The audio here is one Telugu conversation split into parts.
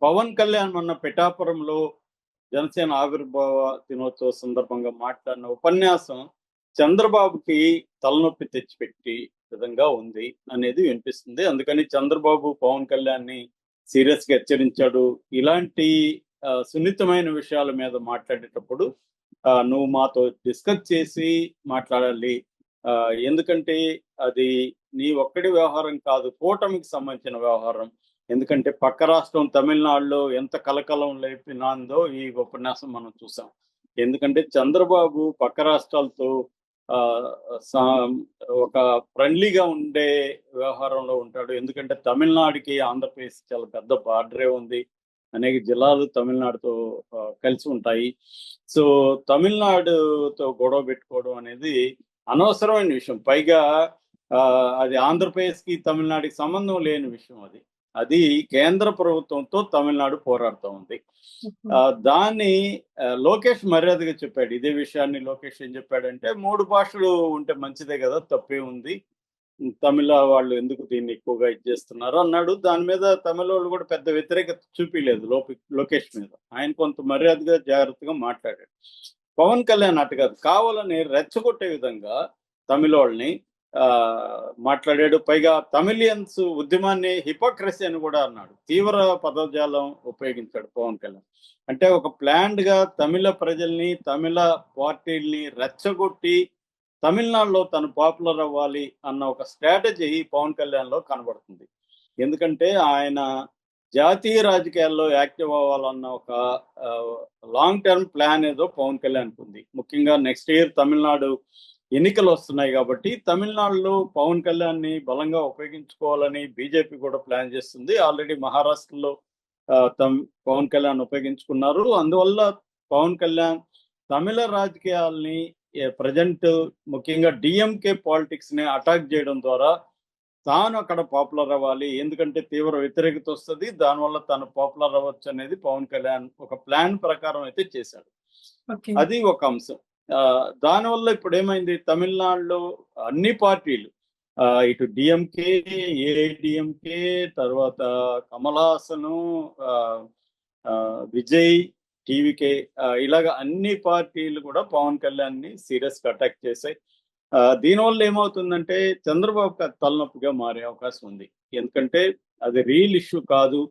పవన్ కళ్యాణ్ మొన్న పిఠాపురంలో జనసేన ఆవిర్భావ దినోత్సవ సందర్భంగా మాట్లాడిన ఉపన్యాసం చంద్రబాబుకి తలనొప్పి తెచ్చిపెట్టి విధంగా ఉంది అనేది వినిపిస్తుంది. అందుకని చంద్రబాబు పవన్ కళ్యాణ్‌ని సీరియస్‌గా హెచ్చరించాడు. ఇలాంటి సున్నితమైన విషయాల మీద మాట్లాడేటప్పుడు నువ్వు మాతో డిస్కస్ చేసి మాట్లాడాలి. ఎందుకంటే అది నీ ఒక్కడి వ్యవహారం కాదు. కూటమికి సంబంధించిన వ్యవహారం. ఎందుకంటే పక్క రాష్ట్రం తమిళనాడులో ఎంత కలకలం లేపినాందో ఈ ఉపన్యాసం మనం చూసాం. ఎందుకంటే చంద్రబాబు పక్క రాష్ట్రాలతో ఆహ్, సా ఒక ఫ్రెండ్లీగా ఉండే వ్యవహారంలో ఉంటాడు. ఎందుకంటే తమిళనాడుకి, ఆంధ్రప్రదేశ్ చాలా పెద్ద బార్డరే ఉంది. అనేక జిల్లాలు తమిళనాడుతో కలిసి ఉంటాయి. సో, తమిళనాడుతో గొడవ పెట్టుకోవడం అనేది అనవసరమైన విషయం. పైగా అది ఆంధ్రప్రదేశ్‌కి, తమిళనాడుకి సంబంధం లేని విషయం అది. అది కేంద్ర ప్రభుత్వంతో తమిళనాడు పోరాడుతా ఉంది. హుహు. దాన్ని లోకేష్ మర్యాదగా చెప్పాడు. ఇదే విషయాన్ని లోకేష్ ఏం చెప్పాడంటే, 3 భాషలు ఉంటే మంచిదే గదా! తప్పేముంది. తమిళ వాళ్ళు ఎందుకు దీన్ని ఎక్కువగా ఇది చేస్తున్నారు అన్నాడు. దాని మీద తమిళోళ్ళు కూడా పెద్ద వ్యతిరేకత చూపియలేదు లోకేష్ మీద. ఆయన కొంత మర్యాదగా, జాగ్రత్తగా మాట్లాడాడు. పవన్ కళ్యాణ్ అటు కాదు. కావాలని రెచ్చగొట్టే విధంగా తమిళోళ్ళని మాట్లాడాడు. పైగా తమిళియన్స్ ఉద్యమాన్ని హిపోక్రసీ అని కూడా అన్నాడు. తీవ్ర పదజాలం ఉపయోగించాడు పవన్ కళ్యాణ్. అంటే ఒక ప్లాన్డ్‌గా తమిళ ప్రజల్ని, తమిళ పార్టీల్ని రెచ్చగొట్టి తమిళనాడులో తను పాపులర్ అవ్వాలి అన్న ఒక స్ట్రాటజీ పవన్ కళ్యాణ్‌లో కనబడుతుంది. ఎందుకంటే ఆయన జాతీయ రాజకీయాల్లో యాక్టివ్ అవ్వాలన్న ఒక లాంగ్ టర్మ్ ప్లాన్ ఏదో పవన్ కళ్యాణ్‌కి ఉంది. ముఖ్యంగా నెక్స్ట్ ఇయర్ తమిళనాడు ఎన్నికలు వస్తున్నాయి కాబట్టి తమిళనాడులో పవన్ కళ్యాణ్‌ని బలంగా ఉపయోగించుకోవాలని బీజేపీ కూడా ప్లాన్ చేస్తుంది. ఆల్రెడీ మహారాష్ట్రలో పవన్ కళ్యాణ్ ఉపయోగించుకున్నారు. అందువల్ల పవన్ కళ్యాణ్ తమిళ రాజకీయాల్ని ప్రెజెంట్ ముఖ్యంగా డీఎంకే పాలిటిక్స్‌ని అటాక్ చేయడం ద్వారా తాను అక్కడ పాపులర్ అవ్వాలి. ఎందుకంటే తీవ్ర వ్యతిరేకత వస్తది. దానివల్ల తాను పాపులర్ అవ్వచ్చు అనేది పవన్ కళ్యాణ్ ఒక ప్లాన్ ప్రకారం అయితే చేశాడు. ఓకే. అది ఒక అంశం. దానివల్ల ఇప్పుడేమైంది తమిళనాడులో అన్ని పార్టీలు ఇటు డీఎంకే, ఏఐడీఎంకే, తర్వాత కమల్ హాసను, ఆహ్, విజయ్, టీవీకే ఇలాగ అన్ని పార్టీలు కూడా పవన్ కళ్యాణ్‌ని సీరియస్‌గా అటాక్ చేశాయి. దీనివల్ల ఏమవుతుందంటే చంద్రబాబుకి అది తలనొప్పిగా మారే అవకాశం ఉంది. ఎందుకంటే అది రియల్ ఇష్యూ కాదు.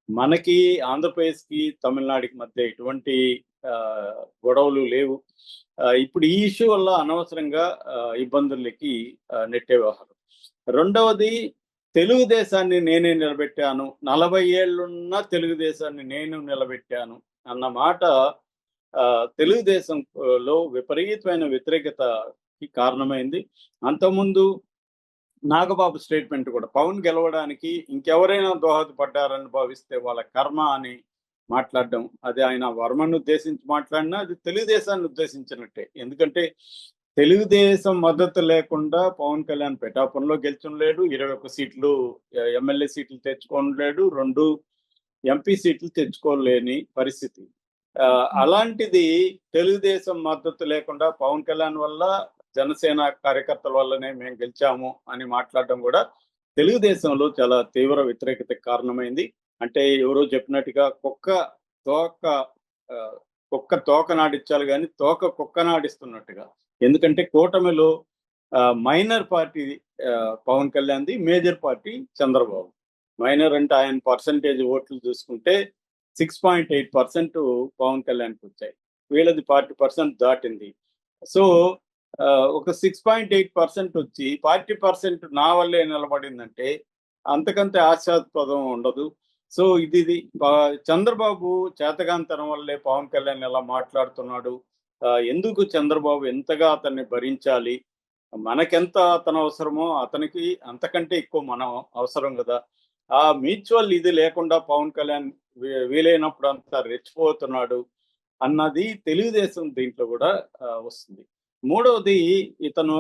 మనకి ఆంధ్రప్రదేశ్‌కి, తమిళనాడుకి మధ్య ఎటువంటి గొడవలు లేవు. ఇప్పుడు ఈ ఇష్యూ వల్ల అనవసరంగా ఇబ్బందులకి నెట్టే వ్యవహారం. రెండవది తెలుగుదేశాన్ని నేనే నిలబెట్టాను. 40 ఏళ్లున్న తెలుగుదేశాన్ని నేను నిలబెట్టాను అన్న మాట తెలుగుదేశం లో విపరీతమైన వ్యతిరేకతకి కారణమైంది. అంతకుముందు నాగబాబు స్టేట్మెంట్ కూడా పవన్ గెలవడానికి ఇంకెవరైనా దోహదపడ్డారని భావిస్తే వాళ్ళ కర్మ అని మాట్లాడడం. అది ఆయన వర్మను ఉద్దేశించి మాట్లాడినా అది తెలుగుదేశాన్ని ఉద్దేశించినట్టే. ఎందుకంటే తెలుగుదేశం మద్దతు లేకుండా పవన్ కళ్యాణ్ పిఠాపురంలో గెలుచుండలేడు. 21 సీట్లు ఎమ్మెల్యే సీట్లు తెచ్చుకోలేడు. 2 ఎంపీ సీట్లు తెచ్చుకోలేని పరిస్థితి. అలాంటిది తెలుగుదేశం మద్దతు లేకుండా పవన్ కళ్యాణ్ వల్ల, జనసేన కార్యకర్తల వల్లనే మేము గెలిచాము అని మాట్లాడడం కూడా తెలుగుదేశంలో చాలా తీవ్ర వ్యతిరేకతకు కారణమైంది. అంటే ఎవరో చెప్పినట్టుగా తోక కుక్క తోక నాడిచ్చాలి గాని తోక కుక్క నాడిస్తున్నట్టుగా. ఎందుకంటే కూటమిలో మైనర్ పార్టీ పవన్ కళ్యాణ్‌ది, మేజర్ పార్టీ చంద్రబాబు. మైనర్ అంటే ఆయన పర్సెంటేజ్ ఓట్లు చూసుకుంటే 6.8% పవన్ కళ్యాణ్‌కొచ్చాయి. వీళ్ళది 40% దాటింది. సో, ఒక 6.8% వచ్చి 40% నా వల్లే నిలబడిందంటే అంతకంటే హాస్యాస్పదం ఉండదు. సో, ఇది చంద్రబాబు చేతగానితనం వల్లే పవన్ కళ్యాణ్ ఇలా మాట్లాడుతున్నాడు. ఎందుకు చంద్రబాబు ఎంతగా అతన్ని భరించాలి? మనకెంత అతను అవసరమో అతనికి అంతకంటే ఎక్కువ మనం అవసరం గదా! ఆ మ్యూచువల్ ఇది లేకుండా పవన్ కళ్యాణ్ వీలైనప్పుడు అంతా రెచ్చిపోతున్నాడు అన్నది తెలుగుదేశం దీంట్లో కూడా వస్తుంది. మూడవది ఇతను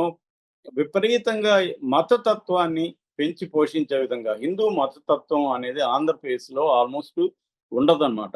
విపరీతంగా మతతత్వాన్ని పెంచి పోషించే విధంగా హిందూ మతతత్వం అనేది ఆంధ్రప్రదేశ్‌లో ఆల్‌మోస్ట్ ఉండదన్నమాట.